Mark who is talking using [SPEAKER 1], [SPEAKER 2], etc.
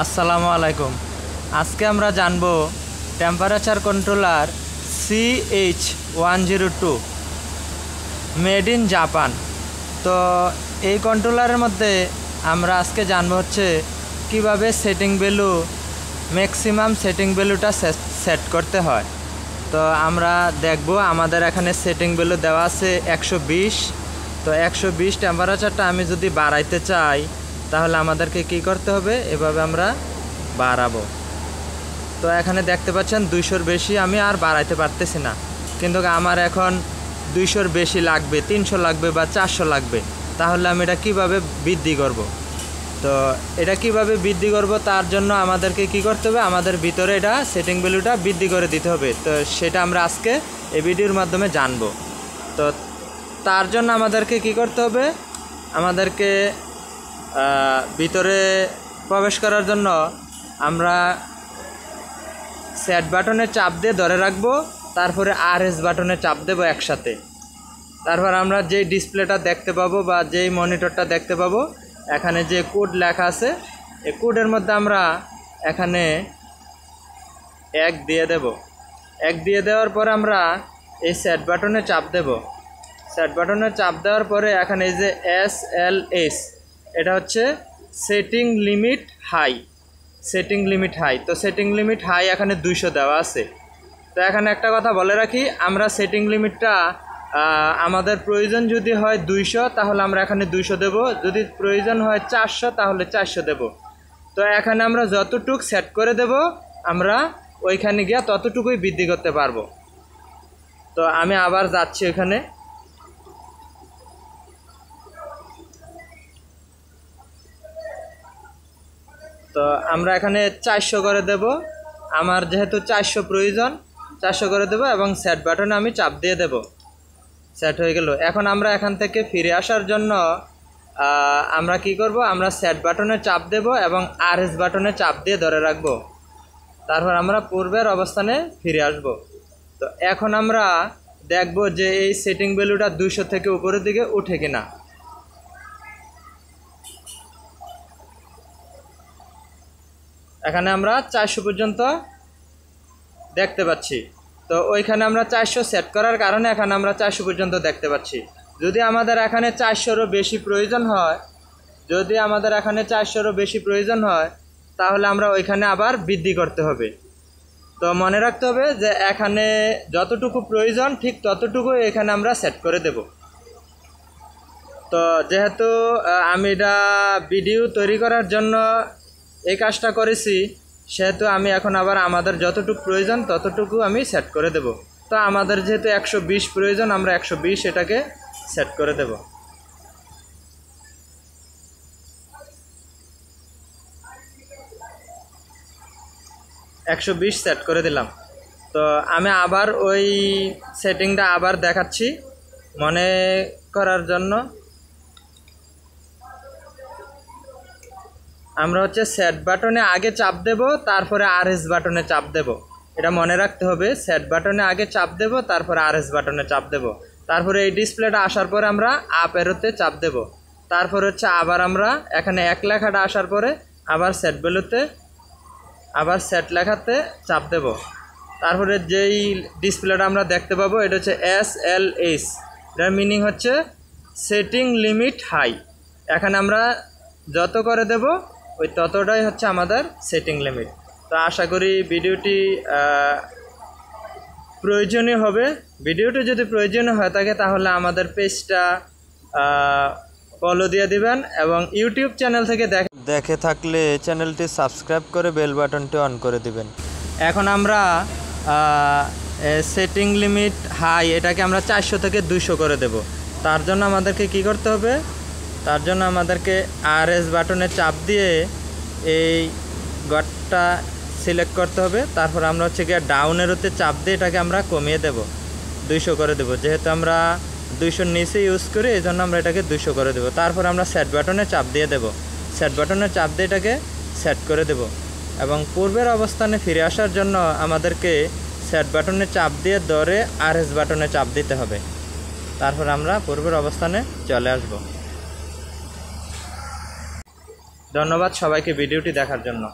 [SPEAKER 1] আসসালামু আলাইকুম। আজকে আমরা জানব temperature controller CH102 made in Japan. তো এই কন্ট্রোলারের মধ্যে আমরা আজকে জানবো হচ্ছে কিভাবে সেটিং ভ্যালু ম্যাক্সিমাম সেটিং ভ্যালুটা সেট করতে হয়। তো আমরা দেখব আমাদের এখানে সেটিং ভ্যালু দেওয়া আছে 120। তো 120 টেম্পারেচারটা আমি যদি বাড়াইতে চাই তাহলে আমাদেরকে কি করতে হবে, এভাবে আমরা বাড়াবো। তো এখানে দেখতে পাচ্ছেন 200-র বেশি আমি আর বাড়াইতে পারতেছি না, কিন্তু আমার এখন 200-র বেশি লাগবে, 300 লাগবে বা 400 লাগবে। তাহলে আমি এটা কিভাবে বৃদ্ধি করব? তো এটা কিভাবে বৃদ্ধি করব, তার জন্য আমাদেরকে কি করতে হবে, আমাদের ভিতরে এটা সেটিং ভ্যালুটা বৃদ্ধি করে দিতে হবে। তো সেটা আমরা আজকে এই ভিডিওর মাধ্যমে জানব। তো তার জন্য আমাদেরকে কি করতে হবে, আমাদেরকে ভিতরে প্রবেশ করার জন্য আমরা সেট বাটনে চাপ দিয়ে ধরে রাখবো, তারপরে RS বাটনে চাপ দেবো একসাথে। তারপর আমরা যেই ডিসপ্লেটা দেখতে পাবো বা যেই মনিটরটা দেখতে পাবো, এখানে যে কোড লেখা আছে এই কোডের মধ্যে আমরা এখানে 1 দিয়ে দেব। 1 দিয়ে দেওয়ার পর আমরা এই সেট বাটনে চাপ দেব। সেট বাটনে চাপ দেওয়ার পরে এখানে এই যে SLS, এটা হচ্ছে setting limit high. Setting limit high, তো সেটিং লিমিট হাই এখানে 200 দেওয়া আছে। তো এখানে একটা কথা বলে রাখি, আমরা সেটিং লিমিটটা আমাদের প্রয়োজন যদি হয় 200 তাহলে আমরা এখানে 200 দেব, যদি প্রয়োজন হয় 400 তাহলে 400 দেব। তো এখানে আমরা যতটুক সেট করে দেব আমরা ওইখানে গিয়ে ততটুকুই বৃদ্ধি করতে পারবো। তো আমি আবার যাচ্ছি ওখানে। তো আমরা এখানে 400 করে দেব। আমার যেহেতু 400 প্রয়োজন, 400 করে দেব এবং সেট বাটনে আমি চাপ দিয়ে দেব। সেট হয়ে গেল। এখন আমরা এখান থেকে ফিরে আসার জন্য আমরা কি করব, আমরা সেট বাটনে চাপ দেব এবং RS বাটনে চাপ দিয়ে ধরে রাখব। তারপর আমরা পূর্বের অবস্থানে ফিরে আসব। তো এখন আমরা দেখব যে এই সেটিং ভ্যালুটা 200 থেকে উপরের দিকে উঠে কিনা। এখানে আমরা 400 পর্যন্ত দেখতে পাচ্ছি। তো ওইখানে আমরা 400 সেট করার কারণে এখানে আমরা 400 পর্যন্ত দেখতে পাচ্ছি। যদি আমাদের এখানে 400-রও বেশি প্রয়োজন হয়, যদি আমাদের এখানে 400-রও বেশি প্রয়োজন হয় তাহলে আমরা ওইখানে আবার বৃদ্ধি করতে হবে। তো মনে রাখতে হবে যে এখানে যতটুকু প্রয়োজন ঠিক ততটুকু এখানে আমরা সেট করে দেব। তো যেহেতু আমি এটা ভিডিও তৈরি করার জন্য এই কাজটা করেছি, সেহেতু আমি এখন আবার আমাদের যতটুকু প্রয়োজন ততটুকু আমি সেট করে দেব। তো আমাদের যেহেতু 120 প্রয়োজন, আমরা 120 এটাকে সেট করে দেব। $120 সেট করে দিলাম। তো আমি আবার ওই সেটিংটা আবার দেখাচ্ছি মনে করার জন্য। আমরা হচ্ছে সেট বাটনে আগে চাপ দেব, তারপরে RS বাটনে চাপ দেব। এটা মনে রাখতে হবে, সেট বাটনে আগে চাপ দেব, তারপরে RS বাটনে চাপ দেব। তারপরে এই ডিসপ্লেটা আসার পরে আমরা আপ এরোতে চাপ দেব। তারপর হচ্ছে আবার আমরা এখানে 1 লেখাটা আসার পরে আবার সেট ভ্যালুতে, আবার সেট লেখাতে চাপ দেব। তারপরে যেই ডিসপ্লেটা আমরা দেখতে পাবো এটা হচ্ছে SLS, এটার মিনিং হচ্ছে সেটিং লিমিট হাই। এখানে আমরা যত করে দেব ওই ততটাই হচ্ছে আমাদের সেটিং লিমিট। তো আশা করি ভিডিওটি প্রয়োজনীয় হবে। ভিডিওটি যদি প্রয়োজনীয় হয়ে থাকে তাহলে আমাদের পেজটা ফলো দিয়ে দিবেন এবং ইউটিউব চ্যানেল থেকে দেখে থাকলে চ্যানেলটি সাবস্ক্রাইব করে বেল বাটনটি অন করে দিবেন। এখন আমরা সেটিং লিমিট হাই এটাকে আমরা 400 থেকে 200 করে দেব। তার জন্য আমাদেরকে কি করতে হবে, তার জন্য আমাদেরকে RS বাটনে চাপ দিয়ে এই গটটা সিলেক্ট করতে হবে। তারপর আমরা হচ্ছে গিয়ে ডাউনের হতে চাপ দিয়ে এটাকে আমরা কমিয়ে দেব, 200 করে দেব। যেহেতু আমরা 200-র নিচে ইউজ করি এই জন্য আমরা এটাকে 200 করে দেব। তারপর আমরা সেট বাটনে চাপ দিয়ে দেব। সেট বাটনে চাপ দিয়ে এটাকে সেট করে দেব এবং পূর্বের অবস্থানে ফিরে আসার জন্য আমাদেরকে সেট বাটনে চাপ দিয়ে ধরে RS বাটনে চাপ দিতে হবে। তারপর আমরা পূর্বের অবস্থানে চলে আসব। ধন্যবাদ সবাইকে ভিডিওটি দেখার জন্য।